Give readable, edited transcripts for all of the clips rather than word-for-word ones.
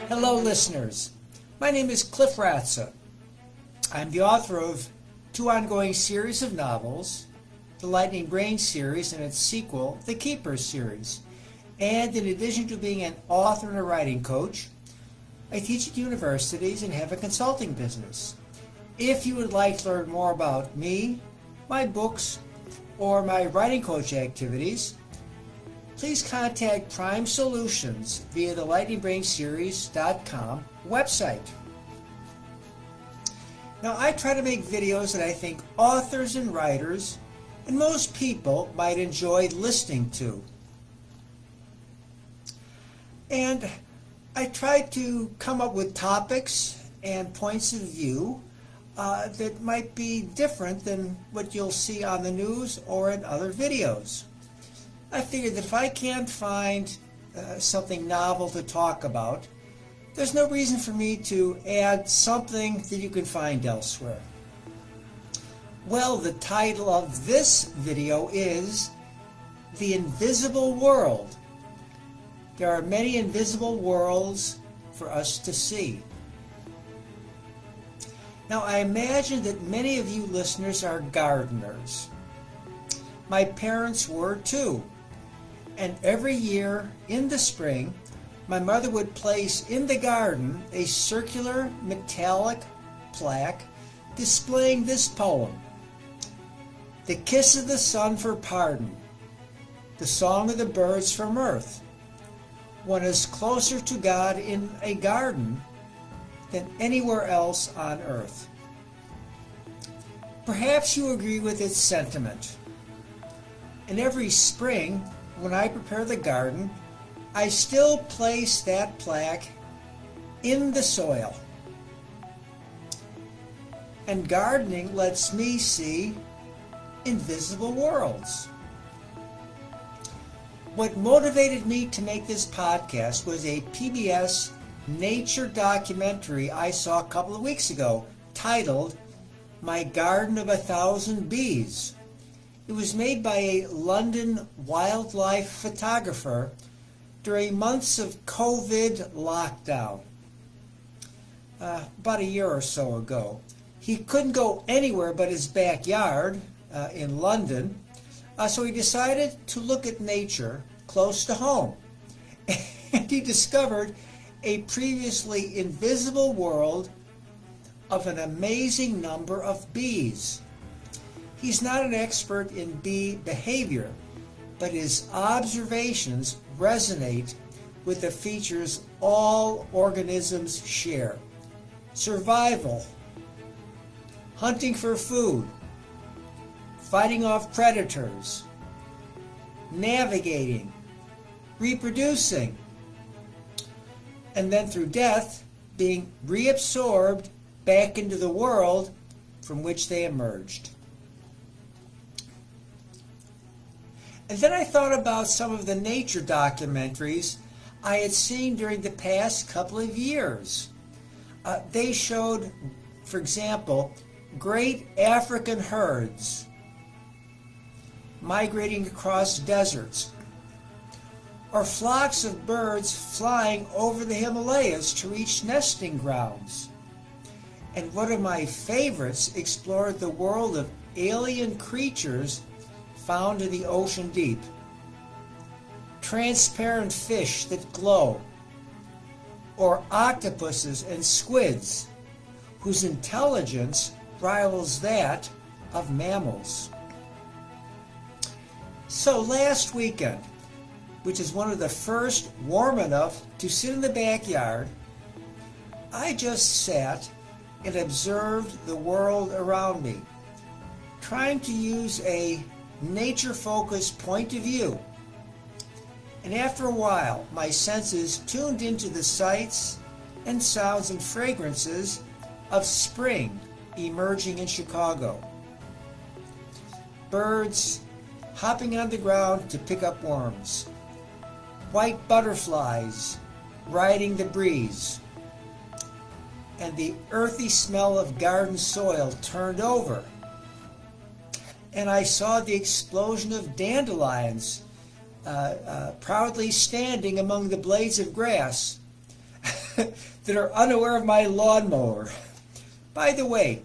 Hello, listeners. My name is Cliff Ratza. I'm the author of 2 ongoing series of novels, the Lightning Brain series and its sequel, the Keepers series. And in addition to being an author and a writing coach, I teach at universities and have a consulting business. If you would like to learn more about me, my books, or my writing coach activities, please contact Prime Solutions via the lightningbrainseries.com website. Now, I try to make videos that I think authors and writers and most people might enjoy listening to. And I try to come up with topics and points of view that might be different than what you'll see on the news or in other videos. I figured that if I can't find something novel to talk about, there's no reason for me to add something that you can find elsewhere. Well, the title of this video is The Invisible World. There are many invisible worlds for us to see. Now, I imagine that many of you listeners are gardeners. My parents were too. And every year in the spring, my mother would place in the garden a circular metallic plaque displaying this poem: "The kiss of the sun for pardon, the song of the birds from earth. One is closer to God in a garden than anywhere else on earth." Perhaps you agree with its sentiment. And every spring, when I prepare the garden, I still place that plaque in the soil. And gardening lets me see invisible worlds. What motivated me to make this podcast was a PBS nature documentary I saw a couple of weeks ago titled My Garden of 1,000 Bees. It was made by a London wildlife photographer during months of COVID lockdown, about a year or so ago. He couldn't go anywhere but his backyard in London, so he decided to look at nature close to home. And he discovered a previously invisible world of an amazing number of bees. He's not an expert in bee behavior, but his observations resonate with the features all organisms share: survival, hunting for food, fighting off predators, navigating, reproducing, and then through death, being reabsorbed back into the world from which they emerged. And then I thought about some of the nature documentaries I had seen during the past couple of years. They showed, for example, great African herds migrating across deserts, or flocks of birds flying over the Himalayas to reach nesting grounds. And one of my favorites explored the world of alien creatures found in the ocean deep. Transparent fish that glow, or octopuses and squids whose intelligence rivals that of mammals. So last weekend, which is one of the first warm enough to sit in the backyard, I just sat and observed the world around me, trying to use a nature-focused point of view. And after a while, my senses tuned into the sights and sounds and fragrances of spring emerging in Chicago. Birds hopping on the ground to pick up worms. White butterflies riding the breeze. And the earthy smell of garden soil turned over. and I saw the explosion of dandelions proudly standing among the blades of grass that are unaware of my lawnmower. By the way,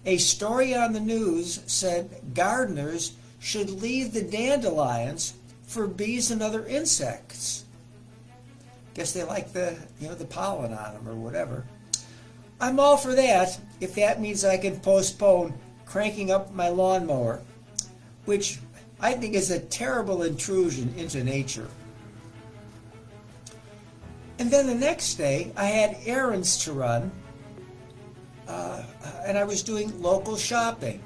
a story on the news said gardeners should leave the dandelions for bees and other insects. Guess they like the pollen on them or whatever. I'm all for that if that means I can postpone cranking up my lawnmower, which I think is a terrible intrusion into nature. And then the next day, I had errands to run, and I was doing local shopping.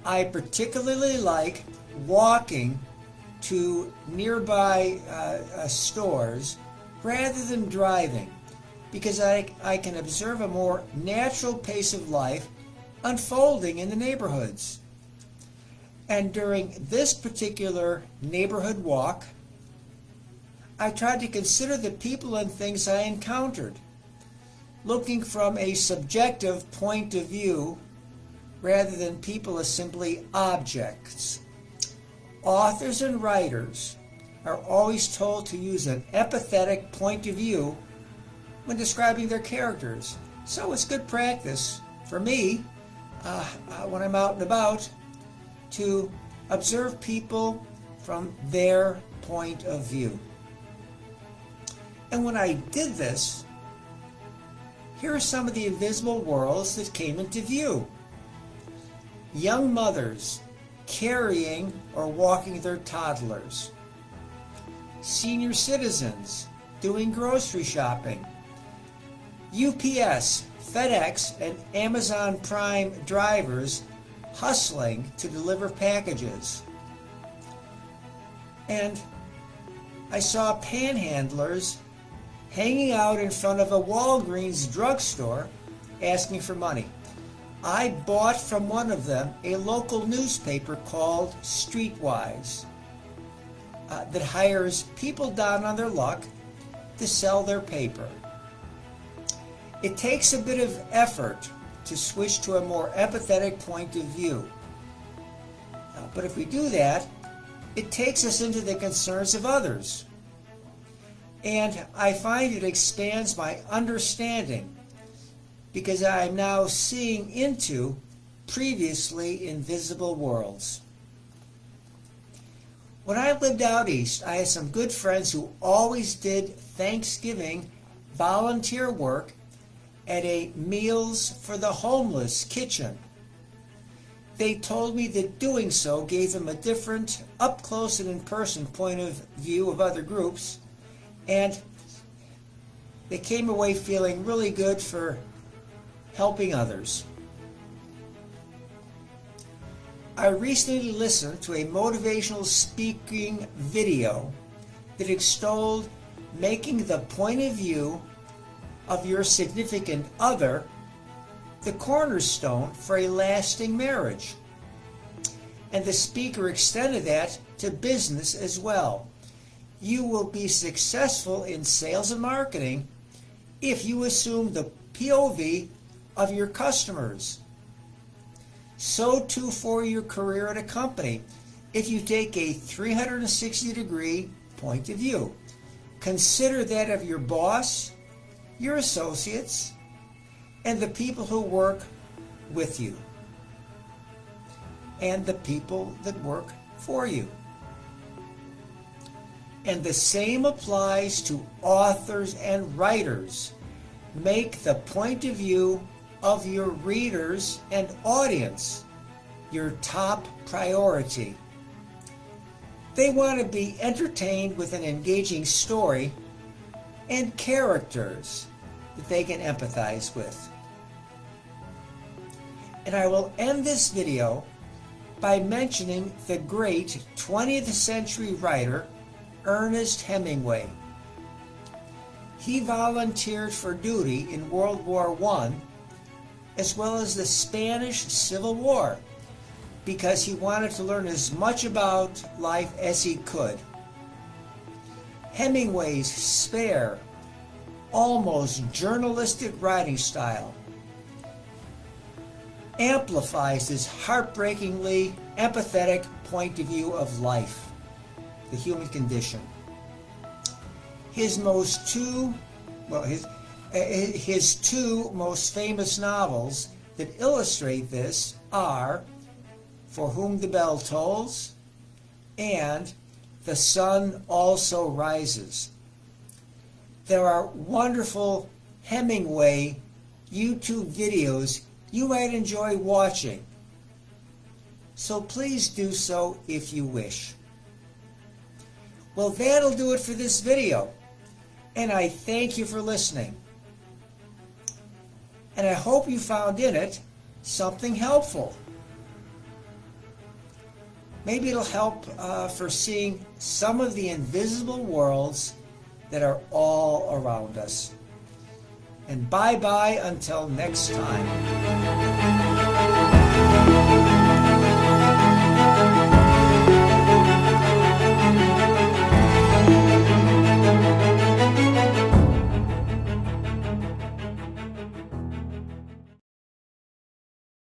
I particularly like walking to nearby stores rather than driving, because I can observe a more natural pace of life unfolding in the neighborhoods. And during this particular neighborhood walk, I tried to consider the people and things I encountered, looking from a subjective point of view rather than people as simply objects. Authors and writers are always told to use an empathetic point of view when describing their characters. So it's good practice for me when I'm out and about to observe people from their point of view. And when I did this, here are some of the invisible worlds that came into view. Young mothers carrying or walking their toddlers. Senior citizens doing grocery shopping. UPS, FedEx, and Amazon Prime drivers hustling to deliver packages. And I saw panhandlers hanging out in front of a Walgreens drugstore asking for money. I bought from one of them a local newspaper called Streetwise that hires people down on their luck to sell their paper. It takes a bit of effort to switch to a more empathetic point of view. But if we do that, it takes us into the concerns of others. And I find it expands my understanding because I am now seeing into previously invisible worlds. When I lived out east, I had some good friends who always did Thanksgiving volunteer work at a Meals for the Homeless kitchen. They told me that doing so gave them a different, up-close and in-person point of view of other groups, and they came away feeling really good for helping others. I recently listened to a motivational speaking video that extolled making the point of view of your significant other the cornerstone for a lasting marriage. And the speaker extended that to business as well. You will be successful in sales and marketing if you assume the POV of your customers. So too for your career at a company if you take a 360-degree point of view. Consider that of your boss, your associates, and the people who work with you, and the people that work for you. And the same applies to authors and writers. Make the point of view of your readers and audience your top priority. They want to be entertained with an engaging story and characters that they can empathize with. And I will end this video by mentioning the great 20th century writer Ernest Hemingway. He volunteered for duty in World War I as well as the Spanish Civil War because he wanted to learn as much about life as he could. Hemingway's spare, almost journalistic writing style amplifies this heartbreakingly empathetic point of view of life, the human condition. His two most famous novels that illustrate this are For Whom the Bell Tolls and The Sun Also Rises. There are wonderful Hemingway YouTube videos you might enjoy watching, so please do so if you wish. Well, that'll do it for this video, and I thank you for listening. And I hope you found in it something helpful. Maybe it'll help for seeing some of the invisible worlds that are all around us. And bye-bye until next time.